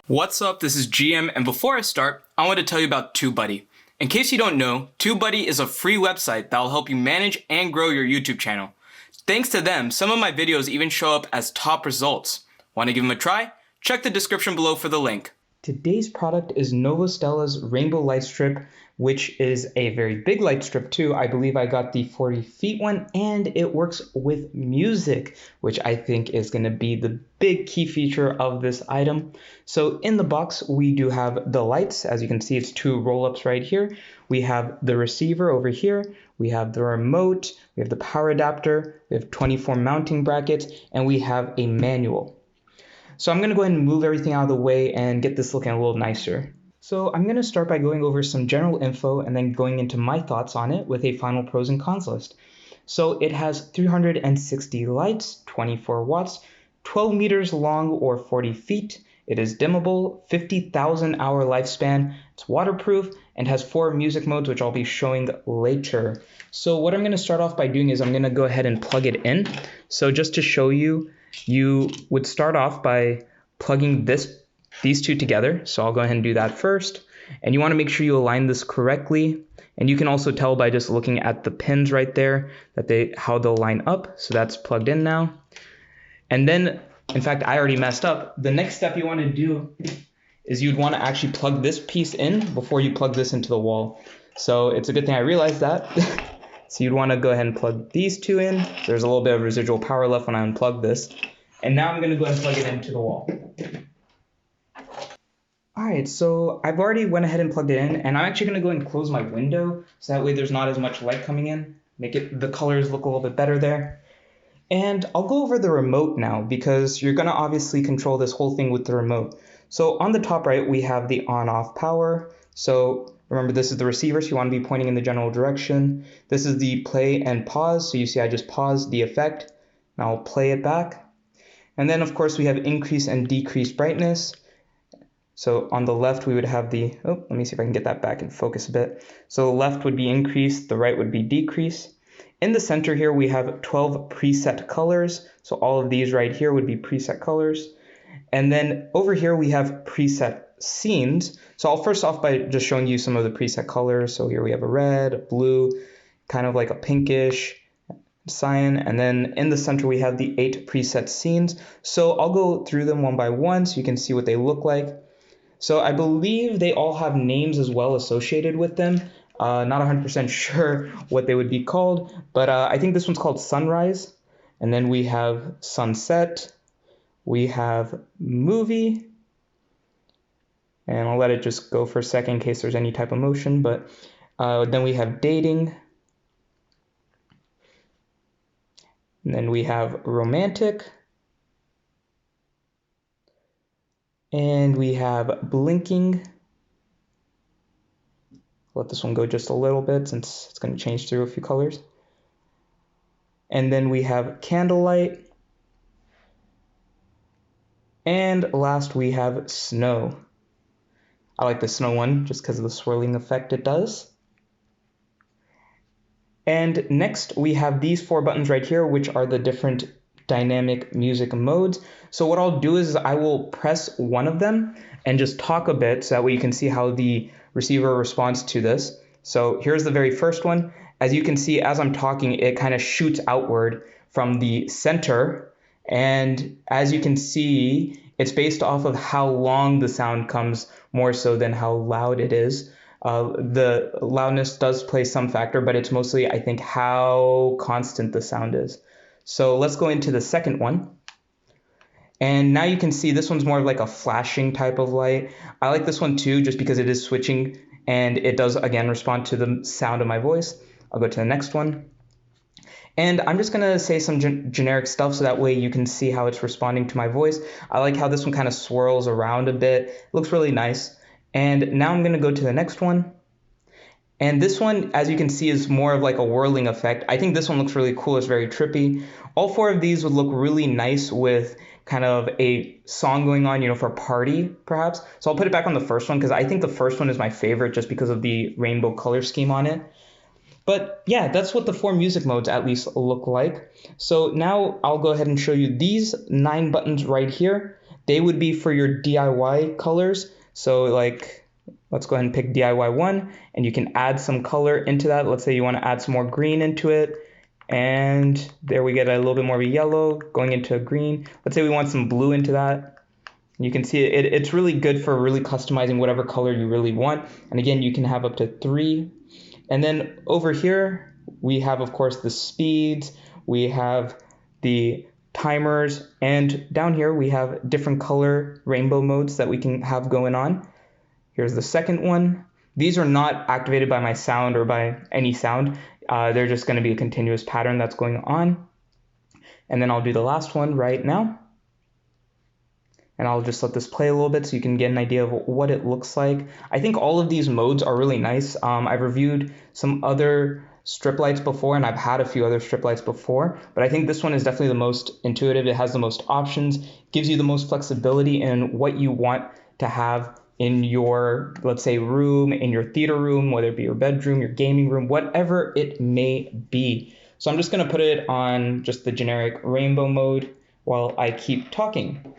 What's up, this is GM, and before I start, I want to tell you about TubeBuddy. In case you don't know, TubeBuddy is a free website that will help you manage and grow your YouTube channel. Thanks to them, some of my videos even show up as top results. Want to give them a try? Check the description below for the link. Today's product is Novostella's Rainbow Light Strip, which is a very big light strip too. I believe I got the 40 feet one, and it works with music, which I think is going to be the big key feature of this item. So in the box, we do have the lights. As you can see, it's two roll-ups right here. We have the receiver over here. We have the remote. We have the power adapter. We have 24 mounting brackets, and we have a manual. So I'm going to go ahead and move everything out of the way and get this looking a little nicer. So I'm going to start by going over some general info and then going into my thoughts on it with a final pros and cons list. So it has 360 lights, 24 watts, 12 meters long or 40 feet. It is dimmable, 50,000 hour lifespan. It's waterproof and has 4 music modes, which I'll be showing later. So what I'm going to start off by doing is I'm going to go ahead and plug it in. So just to show you, you would start off by plugging these two together. So I'll go ahead and do that first. And you want to make sure you align this correctly. And you can also tell by just looking at the pins right there that how they'll line up. So that's plugged in now. And then, in fact, I already messed up. The next step you want to do is you'd want to actually plug this piece in before you plug this into the wall. So it's a good thing I realized that. So you'd want to go ahead and plug these two in. There's a little bit of residual power left when I unplug this. And now I'm going to go ahead and plug it into the wall. Alright, so I've already went ahead and plugged it in, and I'm actually going to go ahead and close my window, so that way there's not as much light coming in. Make the colors look a little bit better there. And I'll go over the remote now, because you're going to obviously control this whole thing with the remote. So on the top right, we have the on-off power. So remember, this is the receiver, so you want to be pointing in the general direction. This is the play and pause, so you see I just paused the effect. Now I'll play it back. And then, of course, we have increase and decrease brightness. So on the left, we would have let me see if I can get that back and focus a bit. So the left would be increase, the right would be decrease. In the center here, we have 12 preset colors. So all of these right here would be preset colors. And then over here, we have preset scenes. So I'll first off by just showing you some of the preset colors. So here we have a red, a blue, kind of like a pinkish, cyan, and then in the center we have the 8 preset scenes. So I'll go through them one by one so you can see what they look like. So I believe they all have names as well associated with them. Not 100% sure what they would be called, but I think this one's called Sunrise. And then we have Sunset. We have Movie. And I'll let it just go for a second in case there's any type of motion. But then we have Dating. And then we have Romantic. And we have Blinking. Let this one go just a little bit since it's going to change through a few colors. And then we have Candlelight. And last we have Snow. I like the snow one just because of the swirling effect it does. And next we have these 4 buttons right here, which are the different dynamic music modes. So what I'll do is I will press one of them and just talk a bit so that way you can see how the receiver responds to this. So here's the very first one. As you can see, as I'm talking, it kind of shoots outward from the center. And as you can see, it's based off of how long the sound comes more so than how loud it is. The loudness does play some factor, but it's mostly, I think, how constant the sound is. So let's go into the second one. And now you can see this one's more of like a flashing type of light. I like this one too, just because it is switching and it does, again, respond to the sound of my voice. I'll go to the next one. And I'm just going to say some generic stuff so that way you can see how it's responding to my voice. I like how this one kind of swirls around a bit. It looks really nice. And now I'm going to go to the next one. And this one, as you can see, is more of like a whirling effect. I think this one looks really cool. It's very trippy. All 4 of these would look really nice with kind of a song going on, for a party, perhaps. So I'll put it back on the first one because I think the first one is my favorite just because of the rainbow color scheme on it. But yeah, that's what the 4 music modes at least look like. So now I'll go ahead and show you these 9 buttons right here. They would be for your DIY colors. So like, let's go ahead and pick DIY 1, and you can add some color into that. Let's say you want to add some more green into it. And there we get a little bit more of a yellow going into a green. Let's say we want some blue into that. You can see it's really good for really customizing whatever color you really want. And again, you can have up to 3. And then over here, we have, of course, the speeds. We have the timers. And down here, we have different color rainbow modes that we can have going on. Here's the second one. These are not activated by my sound or by any sound. They're just going to be a continuous pattern that's going on. And then I'll do the last one right now. And I'll just let this play a little bit so you can get an idea of what it looks like. I think all of these modes are really nice. I've reviewed some other strip lights before, and I've had a few other strip lights before, but I think this one is definitely the most intuitive. It has the most options, gives you the most flexibility in what you want to have in your, let's say, room, in your theater room, whether it be your bedroom, your gaming room, whatever it may be. So I'm just going to put it on just the generic rainbow mode while I keep talking.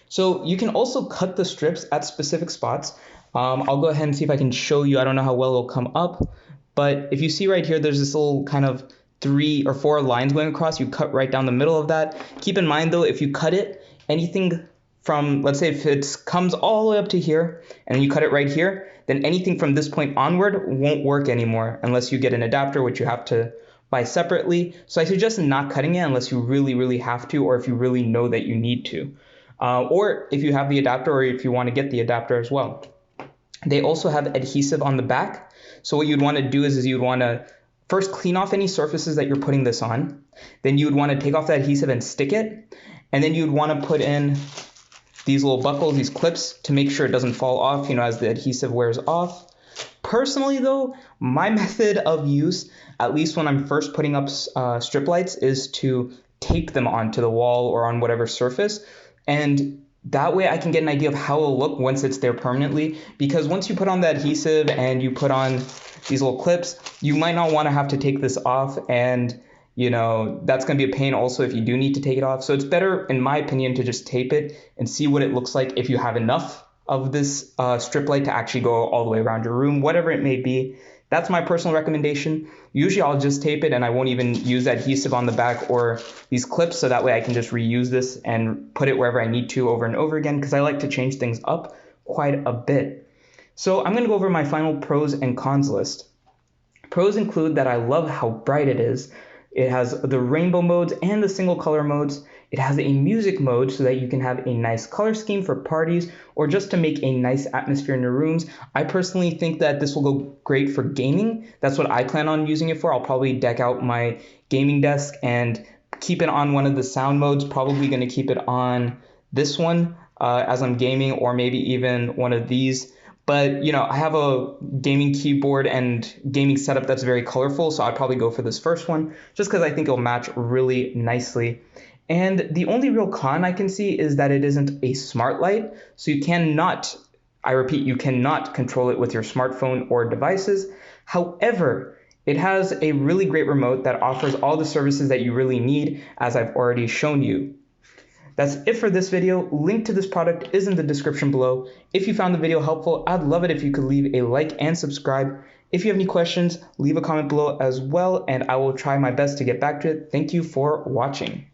So you can also cut the strips at specific spots. I'll go ahead and see if I can show you. I don't know how well it'll come up, but if you see right here, there's this little kind of 3 or 4 lines going across. You cut right down the middle of that. Keep in mind though, if you cut it, anything from, let's say if it comes all the way up to here and you cut it right here, then anything from this point onward won't work anymore unless you get an adapter, which you have to buy separately. So I suggest not cutting it unless you really, really have to, or if you really know that you need to. Or if you have the adapter, or if you want to get the adapter as well. They also have adhesive on the back. So what you'd want to do is you'd want to first clean off any surfaces that you're putting this on. Then you would want to take off the adhesive and stick it. And then you'd want to put in these little buckles, these clips, to make sure it doesn't fall off, as the adhesive wears off. Personally though, my method of use, at least when I'm first putting up strip lights, is to tape them onto the wall or on whatever surface. And that way I can get an idea of how it'll look once it's there permanently, because once you put on the adhesive and you put on these little clips, you might not want to have to take this off, and that's going to be a pain also if you do need to take it off. So it's better, in my opinion, to just tape it and see what it looks like if you have enough of this strip light to actually go all the way around your room, whatever it may be. That's my personal recommendation. Usually I'll just tape it and I won't even use adhesive on the back or these clips, so that way I can just reuse this and put it wherever I need to over and over again, because I like to change things up quite a bit. So I'm going to go over my final pros and cons list. Pros include that I love how bright it is. It has the rainbow modes and the single color modes. It has a music mode so that you can have a nice color scheme for parties or just to make a nice atmosphere in your rooms. I personally think that this will go great for gaming. That's what I plan on using it for. I'll probably deck out my gaming desk and keep it on one of the sound modes. Probably going to keep it on this one as I'm gaming, or maybe even one of these. But, I have a gaming keyboard and gaming setup that's very colorful, so I'd probably go for this first one just because I think it'll match really nicely. And the only real con I can see is that it isn't a smart light, so you cannot, I repeat, you cannot control it with your smartphone or devices. However, it has a really great remote that offers all the services that you really need, as I've already shown you. That's it for this video. Link to this product is in the description below. If you found the video helpful, I'd love it if you could leave a like and subscribe. If you have any questions, leave a comment below as well, and I will try my best to get back to it. Thank you for watching.